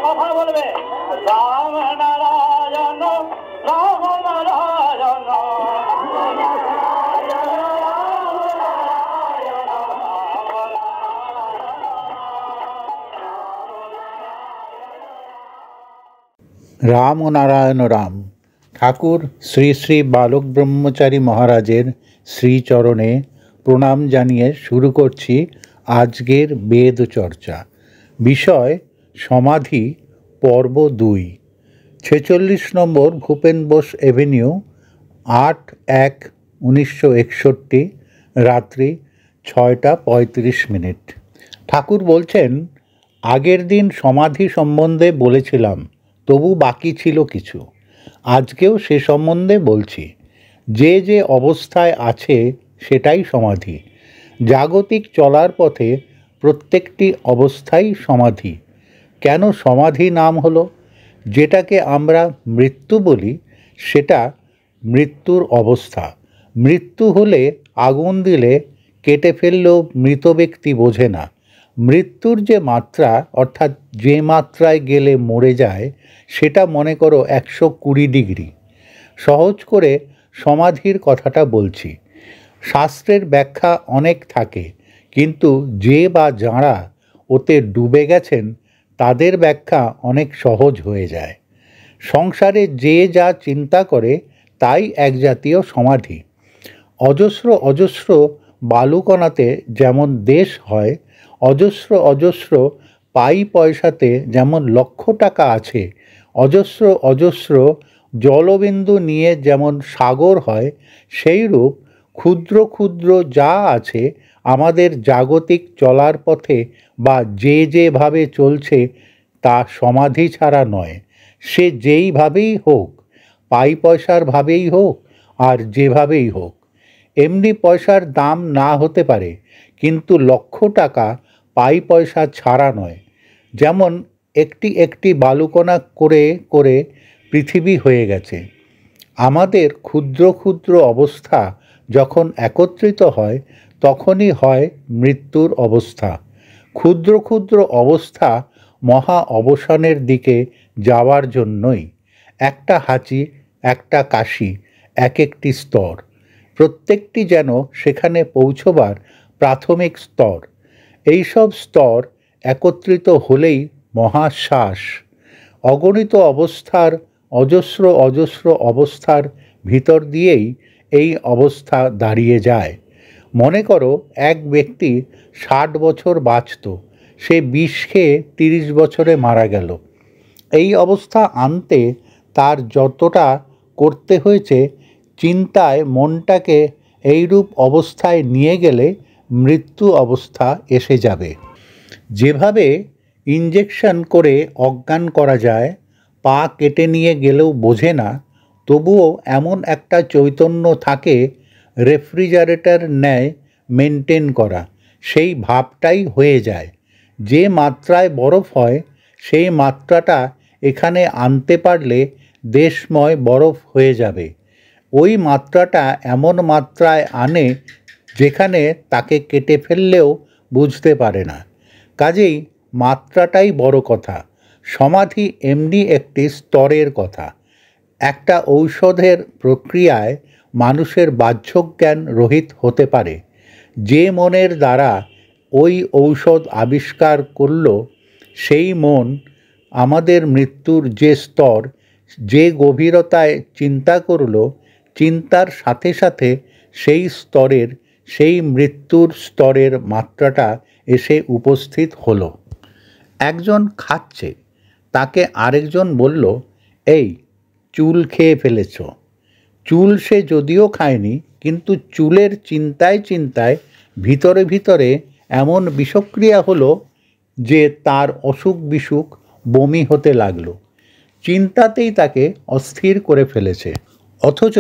কথা বলবে রাম নারায়ণ রাম নারায়ণ রাম ও নারায়ণ রাম। ঠাকুর শ্রী শ্রী বালক ব্রহ্মচারী মহারাজের শ্রীচরণে প্রণাম জানিয়ে শুরু করছি আজকের বেদ চর্চা। বিষয় সমাধি, পর্ব 2, 46 নম্বর ভূপেন বোস এভিনিউ, 8/1/1961, রাত্রি 6:35। ঠাকুর বলছেন, আগের দিন সমাধি সম্বন্ধে বলেছিলাম, তবু বাকি ছিল কিছু। আজকেও সে সম্বন্ধে বলছি। যে যে অবস্থায় আছে সেটাই সমাধি। জাগতিক চলার পথে প্রত্যেকটি অবস্থাই সমাধি। কেন সমাধি নাম হলো? যেটাকে আমরা মৃত্যু বলি সেটা মৃত্যুর অবস্থা। মৃত্যু হলে আগুন দিলে কেটে ফেললেও মৃত ব্যক্তি বোঝে না। মৃত্যুর যে মাত্রা, অর্থাৎ যে মাত্রায় গেলে মরে যায়, সেটা মনে করো 120 ডিগ্রি। সহজ করে সমাধির কথাটা বলছি। শাস্ত্রের ব্যাখ্যা অনেক থাকে, কিন্তু যে বা যাঁরা ওতে ডুবে গেছেন তাদের ব্যাখ্যা অনেক সহজ হয়ে যায়। সংসারে যে যা চিন্তা করে তাই এক জাতীয় সমাধি। অজস্র অজস্র বালুকণাতে যেমন দেশ হয়, অজস্র অজস্র পাই পয়সাতে যেমন লক্ষ টাকা আছে, অজস্র অজস্র জলবিন্দু নিয়ে যেমন সাগর হয়, সেইরূপ ক্ষুদ্র ক্ষুদ্র যা আছে আমাদের জাগতিক চলার পথে বা যে যেভাবে চলছে তা সমাধি ছাড়া নয়। সে যেইভাবেই হোক, পাই পয়সার ভাবেই হোক আর যেভাবেই হোক। এমনি পয়সার দাম না হতে পারে, কিন্তু লক্ষ টাকা পাই পয়সা ছাড়া নয়। যেমন একটি একটি বালুকণা করে করে পৃথিবী হয়ে গেছে। আমাদের ক্ষুদ্র ক্ষুদ্র অবস্থা যখন একত্রিত হয় তখনই হয় মৃত্যুর অবস্থা। ক্ষুদ্র ক্ষুদ্র অবস্থা মহা অবসানের দিকে যাওয়ার জন্যই। একটা হাঁচি, একটা কাশি, এক একটি স্তর। প্রত্যেকটি যেন সেখানে পৌঁছবার প্রাথমিক স্তর। এইসব স্তর একত্রিত হলেই মহাশ্বাস। অগণিত অবস্থার, অজস্র অজস্র অবস্থার ভিতর দিয়েই এই অবস্থা দাঁড়িয়ে যায়। মনে করো এক ব্যক্তি 60 বছর বাঁচত, সে বিষ খেয়ে 30 বছরে মারা গেল। এই অবস্থা আনতে তার যতটা করতে হয়েছে, চিন্তায় মনটাকে এইরূপ অবস্থায় নিয়ে গেলে মৃত্যু অবস্থা এসে যাবে। যেভাবে ইঞ্জেকশন করে অজ্ঞান করা যায়, পা কেটে নিয়ে গেলেও বোঝে না, তবুও এমন একটা চৈতন্য থাকে রেফ্রিজারেটর ন্যায় মেনটেন করা, সেই ভাবটাই হয়ে যায়। যে মাত্রায় বরফ হয় সেই মাত্রাটা এখানে আনতে পারলে দেশময় বরফ হয়ে যাবে। ওই মাত্রাটা এমন মাত্রায় আনে যেখানে তাকে কেটে ফেললেও বুঝতে পারে না। কাজেই মাত্রাটাই বড় কথা। সমাধি এমনি একটি স্তরের কথা। একটা ঔষধের প্রক্রিয়ায় মানুষের বাহ্যজ্ঞান রহিত হতে পারে। যে মনের দ্বারা ওই ঔষধ আবিষ্কার করল, সেই মন আমাদের মৃত্যুর যে স্তর, যে গভীরতায় চিন্তা করল, চিন্তার সাথে সাথে সেই স্তরের, সেই মৃত্যুর স্তরের মাত্রাটা এসে উপস্থিত হলো। একজন খাচ্ছে, তাকে আরেকজন বলল, এই চুল খেয়ে ফেলেছ। চুল সে যদিও খায়নি, কিন্তু চুলের চিন্তায় চিন্তায় ভিতরে ভিতরে এমন বিষক্রিয়া হলো যে তার অসুখ বিসুখ বমি হতে লাগলো। চিন্তাতেই তাকে অস্থির করে ফেলেছে, অথচ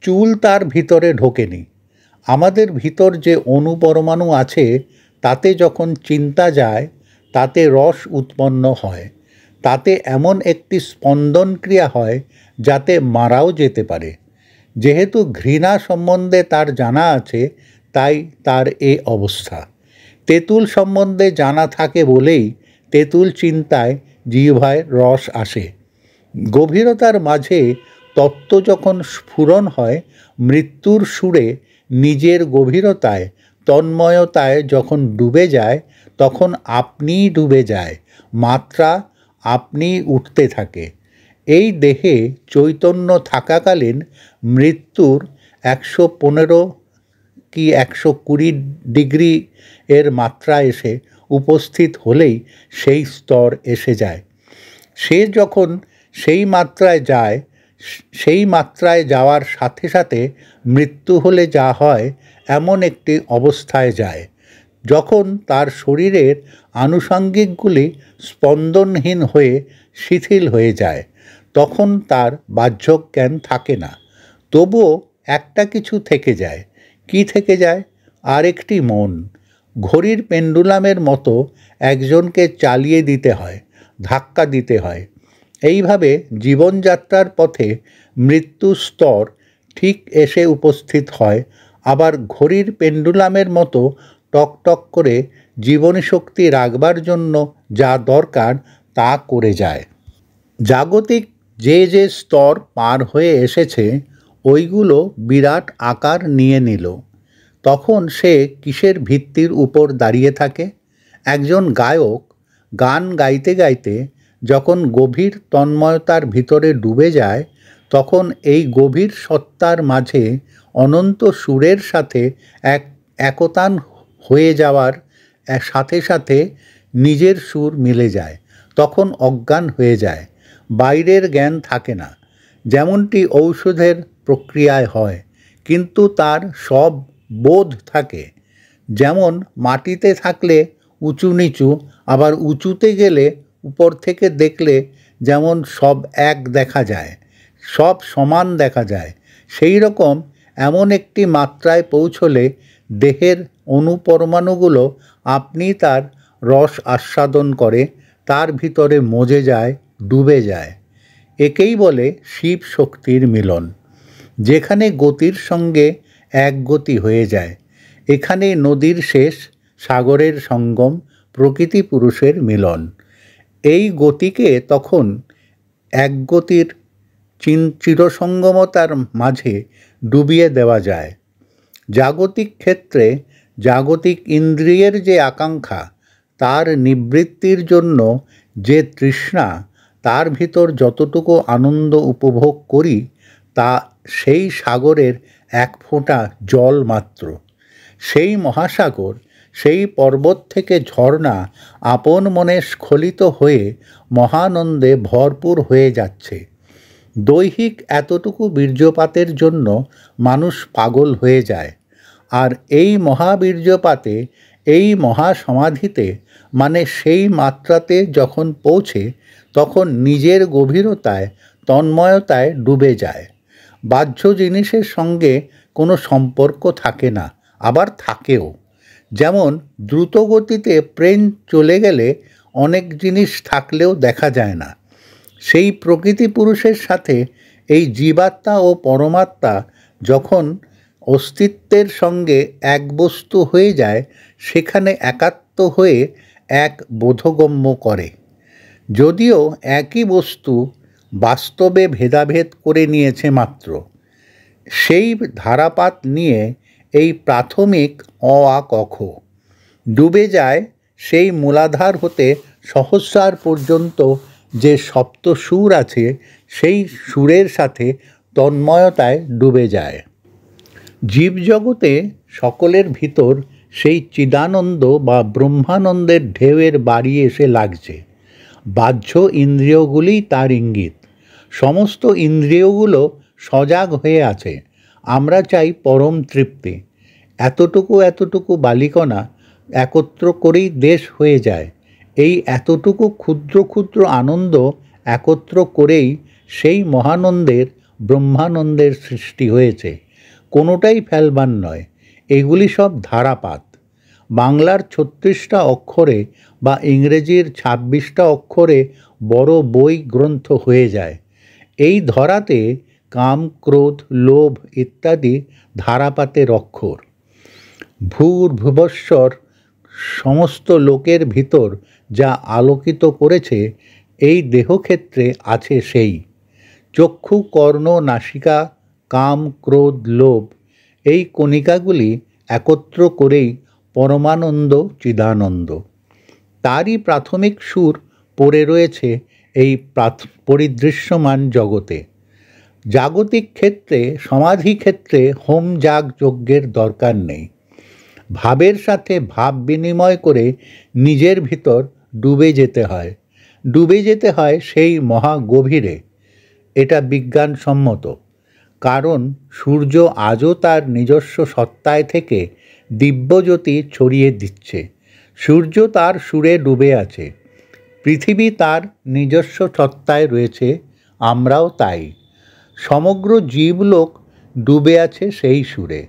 চুল তার ভিতরে ঢোকেনি। আমাদের ভিতর যে অণুপরমাণু আছে, তাতে যখন চিন্তা যায় তাতে রস উৎপন্ন হয়। তাতে এমন একটি স্পন্দন ক্রিয়া হয় যাতে মারাও যেতে পারে। যেহেতু ঘৃণা সম্বন্ধে তার জানা আছে, তাই তার এ অবস্থা। তেঁতুল সম্বন্ধে জানা থাকে বলেই তেঁতুল চিন্তায় জিহ্বায় রস আসে। গভীরতার মাঝে তত্ত্ব যখন স্ফুরণ হয়, মৃত্যুর সুরে নিজের গভীরতায় তন্ময়তায় যখন ডুবে যায়, তখন আপনিই ডুবে যায়, মাত্রা আপনিই উঠতে থাকে। এই দেহে চৈতন্য থাকাকালীন মৃত্যুর 115 কি 120 ডিগ্রি এর মাত্রা এসে উপস্থিত হলেই সেই স্তর এসে যায়। সে যখন সেই মাত্রায় যায়, সেই মাত্রায় যাওয়ার সাথে সাথে মৃত্যু হলে যা হয় এমন একটি অবস্থায় যায়, যখন তার শরীরের আনুষঙ্গিকগুলি স্পন্দনহীন হয়ে শিথিল হয়ে যায়। তখন তার বাহ্যক জ্ঞান থাকে না, তবুও একটা কিছু থেকে যায়। কি থেকে যায়? আরেকটি মন। ঘড়ির পেন্ডুলামের মতো একজনকে চালিয়ে দিতে হয়, ধাক্কা দিতে হয়। এইভাবে জীবনযাত্রার পথে মৃত্যু স্তর ঠিক এসে উপস্থিত হয়, আবার ঘড়ির পেন্ডুলামের মতো টকটক করে জীবনী শক্তি রাখবার জন্য যা দরকার তা করে যায়। জাগতিক যে যে স্তর পার হয়ে এসেছে, ওইগুলো বিরাট আকার নিয়ে নিল। তখন সে কিসের ভিত্তির উপর দাঁড়িয়ে থাকে? একজন গায়ক গান গাইতে গাইতে যখন গভীর তন্ময়তার ভিতরে ডুবে যায়, তখন এই গভীর সত্তার মাঝে অনন্ত সুরের সাথে একতান হয়ে যাওয়ার সাথে সাথে নিজের সুর মিলে যায়। তখন অজ্ঞান হয়ে যায়, বাইরের জ্ঞান থাকে না। যেমনটি ঔষধের প্রক্রিয়ায় হয়, কিন্তু তার সব বোধ থাকে। যেমন মাটিতে থাকলে উঁচু নিচু, আবার উঁচুতে গেলে উপর থেকে দেখলে যেমন সব এক দেখা যায়, সব সমান দেখা যায়, সেই রকম এমন একটি মাত্রায় পৌঁছলে দেহের অনুপরমাণুগুলো আপনি তার রস আস্বাদন করে, তার ভিতরে মজে যায়, ডুবে যায়। একেই বলে শিব শক্তির মিলন, যেখানে গতির সঙ্গে এক গতি হয়ে যায়। এখানে নদীর শেষ, সাগরের সঙ্গম, প্রকৃতি পুরুষের মিলন। এই গতিকে তখন এক গতির চিরসঙ্গমতার মাঝে ডুবিয়ে দেওয়া যায়। জাগতিক ক্ষেত্রে জাগতিক ইন্দ্রিয়ের যে আকাঙ্ক্ষা, তার নিবৃত্তির জন্য যে তৃষ্ণা, তার ভিতর যতটুকু আনন্দ উপভোগ করি, তা সেই সাগরের এক ফোঁটা জল মাত্র। সেই মহাসাগর, সেই পর্বত থেকে ঝর্ণা আপন মনে স্খলিত হয়ে মহানন্দে ভরপুর হয়ে যাচ্ছে। দৈহিক এতটুকু বীর্যপাতের জন্য মানুষ পাগল হয়ে যায়, আর এই মহাবীর্যপাতে, এই মহাসমাধিতে, মানে সেই মাত্রাতে যখন পৌঁছে, তখন নিজের গভীরতায় তন্ময়তায় ডুবে যায়। বাহ্য জিনিসের সঙ্গে কোনো সম্পর্ক থাকে না, আবার থাকেও। যেমন দ্রুতগতিতে ট্রেন চলে গেলে অনেক জিনিস থাকলেও দেখা যায় না, সেই প্রকৃতি পুরুষের সাথে এই জীবাত্মা ও পরমাত্মা যখন অস্তিত্বের সঙ্গে এক বস্তু হয়ে যায়, সেখানে একাত্ম হয়ে এক বোধগম্য করে। যদিও একই বস্তু বাস্তবে ভেদাভেদ করে নিয়েছে মাত্র। সেই ধারাপাত নিয়ে এই প্রাথমিক অ আ ক খ ডুবে যায়। সেই মূলাধার হতে সহস্রার পর্যন্ত যে সপ্ত সুর আছে, সেই সুরের সাথে তন্ময়তায় ডুবে যায়। জীবজগতে সকলের ভিতর সেই চিদানন্দ বা ব্রহ্মানন্দের ঢেউয়ের বাড়ি এসে লাগছে। বাহ্য ইন্দ্রিয়গুলিই তার ইঙ্গিত। সমস্ত ইন্দ্রিয়গুলো সজাগ হয়ে আছে। আমরা চাই পরম তৃপ্তি। এতটুকু এতটুকু বালিকণা একত্র করেই দেশ হয়ে যায়। এই এতটুকু ক্ষুদ্র ক্ষুদ্র আনন্দ একত্র করেই সেই মহানন্দের, ব্রহ্মানন্দের সৃষ্টি হয়েছে। কোনোটাই ফেলবার নয়, এগুলি সব ধারাপাত। বাংলার ৩৬টা অক্ষরে বা ইংরেজির ২৬টা অক্ষরে বড় বই গ্রন্থ হয়ে যায়। এই ধরাতে কাম, ক্রোধ, লোভ ইত্যাদি ধারাপাতের অক্ষর। ভূর্ভুবস্বর সমস্ত লোকের ভিতর যা আলোকিত করেছে, এই দেহক্ষেত্রে আছে সেই। চক্ষু, কর্ণ, নাসিকা, কাম, ক্রোধ, লোভ এই কণিকাগুলি একত্র করেই পরমানন্দ চিদানন্দ। তারই প্রাথমিক সুর পড়ে রয়েছে এই পরিদৃশ্যমান জগতে। জাগতিক ক্ষেত্রে, সমাধি ক্ষেত্রে হোম যাগ যজ্ঞের দরকার নেই। ভাবের সাথে ভাব বিনিময় করে নিজের ভিতর ডুবে যেতে হয়। ডুবে যেতে হয় সেই মহাগভীরে। এটা বিজ্ঞানসম্মত। কারণ সূর্য আজও তার নিজস্ব সত্তায় থেকে দিব্যজ্যোতি ছড়িয়ে দিচ্ছে। সূর্য তার সুরে ডুবে আছে। পৃথিবী তার নিজস্ব সত্তায় রয়েছে, আমরাও তাই। সমগ্র জীবলোক ডুবে আছে সেই সুরে।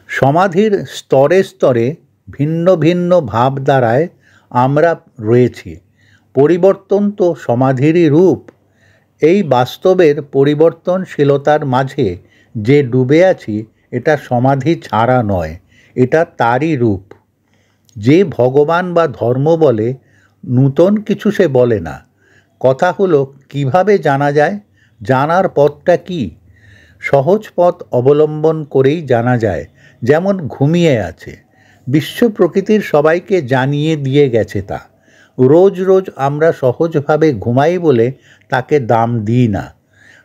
সমাধির স্তরে স্তরে ভিন্ন ভিন্ন ভাবধারায় আমরা রয়েছি। পরিবর্তন তো সমাধিরই রূপ। এই বাস্তবের পরিবর্তনশীলতার মাঝে যে ডুবে আছি, এটা সমাধি ছাড়া নয়, এটা তারই রূপ। যে ভগবান বা ধর্ম বলে, নূতন কিছু সে বলে না। কথা হলো কিভাবে জানা যায়, জানার পথটা কি? সহজ পথ অবলম্বন করেই জানা যায়। যেমন ঘুমিয়ে আছে, বিশ্ব প্রকৃতির সবাইকে জানিয়ে দিয়ে গেছে তা। রোজ রোজ আমরা সহজভাবে ঘুমাই বলে তাকে দাম দিই না।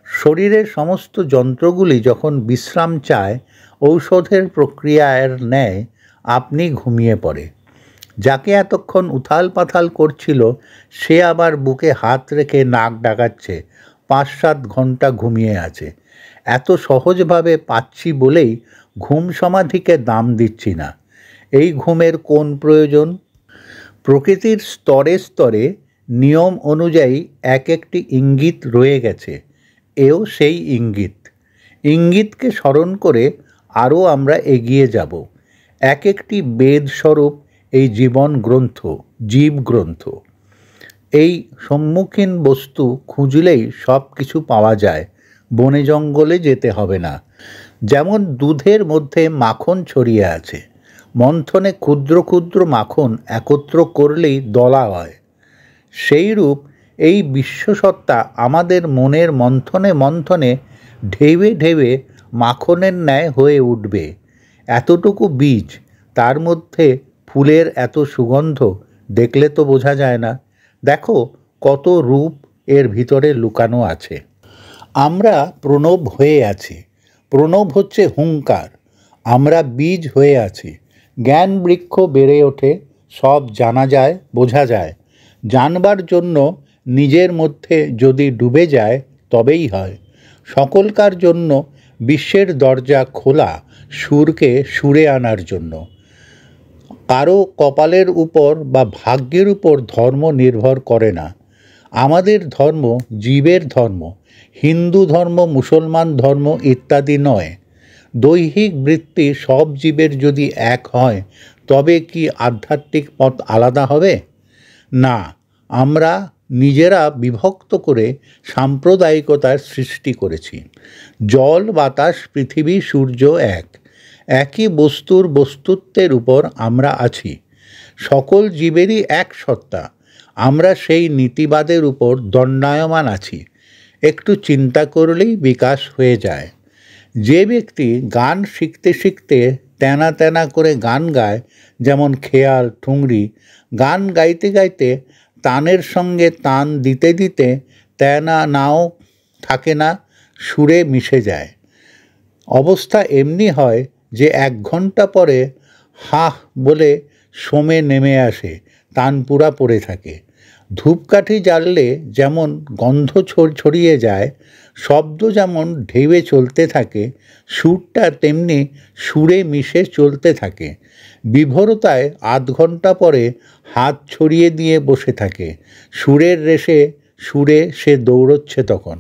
শরীরের সমস্ত যন্ত্রগুলি যখন বিশ্রাম চায়, ঔষধের প্রক্রিয়ার ন্যায় আপনি ঘুমিয়ে পড়ে। যাকে এতক্ষণ উথাল পাথাল করছিল, সে আবার বুকে হাত রেখে নাক ডাকাচ্ছে, ৫-৭ ঘন্টা ঘুমিয়ে আছে। এত সহজভাবে পাচ্ছি বলেই ঘুম সমাধিকে দাম দিচ্ছি না। এই ঘুমের কোন প্রয়োজন? প্রকৃতির স্তরে স্তরে নিয়ম অনুযায়ী এক একটি ইঙ্গিত রয়ে গেছে। এও সেই ইঙ্গিত। ইঙ্গিতকে স্মরণ করে আরও আমরা এগিয়ে যাব। এক একটি বেদস্বরূপ এই জীবন গ্রন্থ, জীব গ্রন্থ। এই সম্মুখীন বস্তু খুঁজলেই সব কিছু পাওয়া যায়। বনে জঙ্গলে যেতে হবে না। যেমন দুধের মধ্যে মাখন ছড়িয়ে আছে, মন্থনে ক্ষুদ্র ক্ষুদ্র মাখন একত্র করলেই দলা হয়। সেইরূপ এই বিশ্বসত্তা আমাদের মনের মন্থনে মন্থনে ঢেবে ঢেবে মাখনের ন্যায় হয়ে উঠবে। এতটুকু বীজ, তার মধ্যে ফুলের এত সুগন্ধ, দেখলে তো বোঝা যায় না। দেখো কত রূপ এর ভিতরে লুকানো আছে। আমরা প্রণব হয়ে আছি। প্রণব হচ্ছে হুঙ্কার। আমরা বীজ হয়ে আছি। জ্ঞান বৃক্ষ বেড়ে ওঠে, সব জানা যায়, বোঝা যায়। জানবার জন্য নিজের মধ্যে যদি ডুবে যায় তবেই হয়। সকলকার জন্য বিশ্বের দরজা খোলা, সুরকে সুরে আনার জন্য। কারো কপালের উপর বা ভাগ্যের উপর ধর্ম নির্ভর করে না। আমাদের ধর্ম জীবের ধর্ম, হিন্দু ধর্ম, মুসলমান ধর্ম ইত্যাদি নয়। দৈহিক বৃত্তি সব জীবের যদি এক হয়, তবে কি আধ্যাত্মিক পথ আলাদা হবে? না, আমরা নিজেরা বিভক্ত করে সাম্প্রদায়িকতার সৃষ্টি করেছি। জল, বাতাস, পৃথিবী, সূর্য এক। একই বস্তুর বস্তুত্বের উপর আমরা আছি। সকল জীবেরই এক সত্তা। আমরা সেই নীতিবাদের উপর দণ্ডায়মান আছি। একটু চিন্তা করলেই বিকাশ হয়ে যায়। যে ব্যক্তি গান শিখতে শিখতে তেনা তেনা করে গান গায়, যেমন খেয়াল, ঠুংরি, গান গাইতে গাইতে তানের সঙ্গে তান দিতে দিতে তেনা নাও থাকে না, সুরে মিশে যায়। অবস্থা এমনি হয় যে ১ ঘন্টা পরে হাহ বলে সোমে নেমে আসে, তানপুরা পড়ে থাকে। ধূপকাঠি জ্বাললে যেমন গন্ধ ছড়িয়ে যায়, শব্দ যেমন ঢেউয়ে চলতে থাকে, সুরটা তেমনি সুরে মিশে চলতে থাকে। বিভোরতায় ৮ ঘন্টা পরে হাত ছড়িয়ে দিয়ে বসে থাকে। সুরের রেশে সুরে সে দৌড়চ্ছে তখন।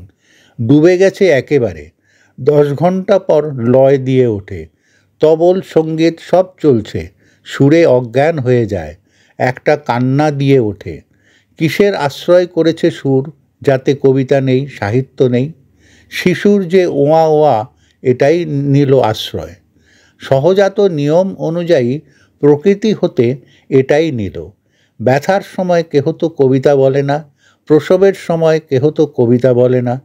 ডুবে গেছে একেবারে। ১০ ঘন্টা পর লয় দিয়ে ওঠে। তবল, সঙ্গীত সব চলছে। সুরে অজ্ঞান হয়ে যায়, একটা কান্না দিয়ে ওঠে। কিসের আশ্রয় করেছে সুর, যাতে কবিতা নেই, সাহিত্য নেই? শিশুর যে ওয়া ওয়া, এটাই নিল আশ্রয়। সহজাত নিয়ম অনুযায়ী প্রকৃতি হতে এটাই নিল। ব্যথার সময় কেহ তো কবিতা বলে না, প্রসবের সময় কেহ তো কবিতা বলে না।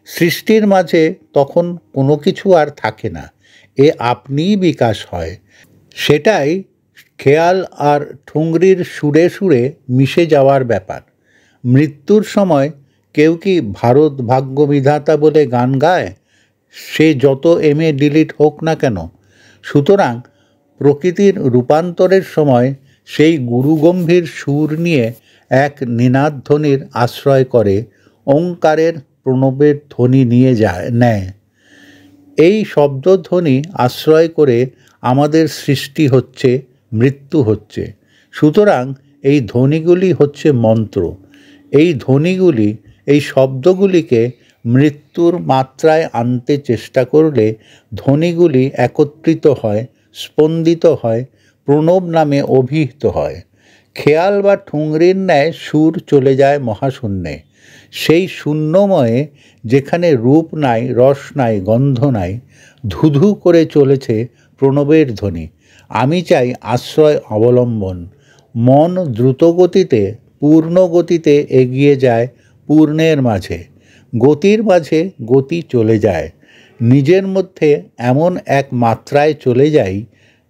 সৃষ্টির মাঝে তখন কোনো কিছু আর থাকে না, এ আপনিই বিকাশ হয়। সেটাই খেয়াল আর ঠুংরির সুরে সুরে মিশে যাওয়ার ব্যাপার। মৃত্যুর সময় কেউ কি ভারত ভাগ্য বিধাতা বলে গান গায়, সে যত ডিলিট হোক না কেন? সুতরাং প্রকৃতির রূপান্তরের সময় সেই গুরুগম্ভীর সুর নিয়ে এক নিনাদধ্বনির আশ্রয় করে, ওঙ্কারের প্রণবের ধ্বনি নিয়ে নেয়। এই শব্দধ্বনি আশ্রয় করে আমাদের সৃষ্টি হচ্ছে, মৃত্যু হচ্ছে। সুতরাং এই ধ্বনিগুলি হচ্ছে মন্ত্র। এই ধ্বনিগুলি, এই শব্দগুলিকে মৃত্যুর মাত্রায় আনতে চেষ্টা করলে ধ্বনিগুলি একত্রিত হয়, স্পন্দিত হয়, প্রণব নামে অভিহিত হয়। খেয়াল বা ঠুংরির ন্যায় সুর চলে যায় মহাশূন্যে। সেই শূন্যময়ে, যেখানে রূপ নাই, রস নাই, গন্ধ নাই, ধুধু করে চলেছে প্রণবের ধ্বনি। আমি চাই আশ্রয় অবলম্বন। মন দ্রুতগতিতে, পূর্ণ গতিতে এগিয়ে যায় পূর্ণের মাঝে। গতির মাঝে গতি চলে যায়। নিজের মধ্যে এমন এক মাত্রায় চলে যাই,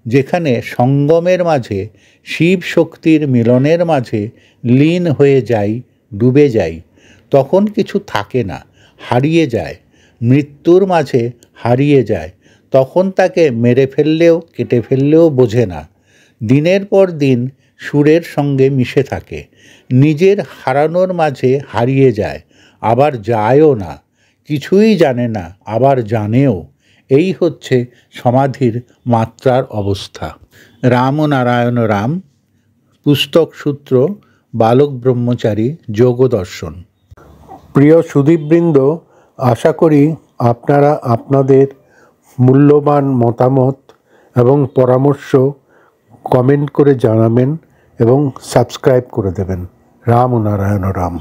যেখানে সঙ্গমের মাঝে, শিব শক্তির মিলনের মাঝে লীন হয়ে যাই, ডুবে যাই। তখন কিছু থাকে না, হারিয়ে যায়। মৃত্যুর মাঝে হারিয়ে যায়। তখন তাকে মেরে ফেললেও, কেটে ফেললেও বোঝে না। দিনের পর দিন সুরের সঙ্গে মিশে থাকে। নিজের হারানোর মাঝে হারিয়ে যায়, আবার যায়ও না। কিছুই জানে না, আবার জানেও। এই হচ্ছে সমাধির মাত্রার অবস্থা। রামনারায়ণ রাম, পুস্তক সূত্র, বালক ব্রহ্মচারী যোগদর্শন। প্রিয় সুধীবৃন্দ, আশা করি আপনারা আপনাদের মূল্যবান মতামত এবং পরামর্শ কমেন্ট করে জানাবেন এবং সাবস্ক্রাইব করে দেবেন। রামনারায়ণ রাম।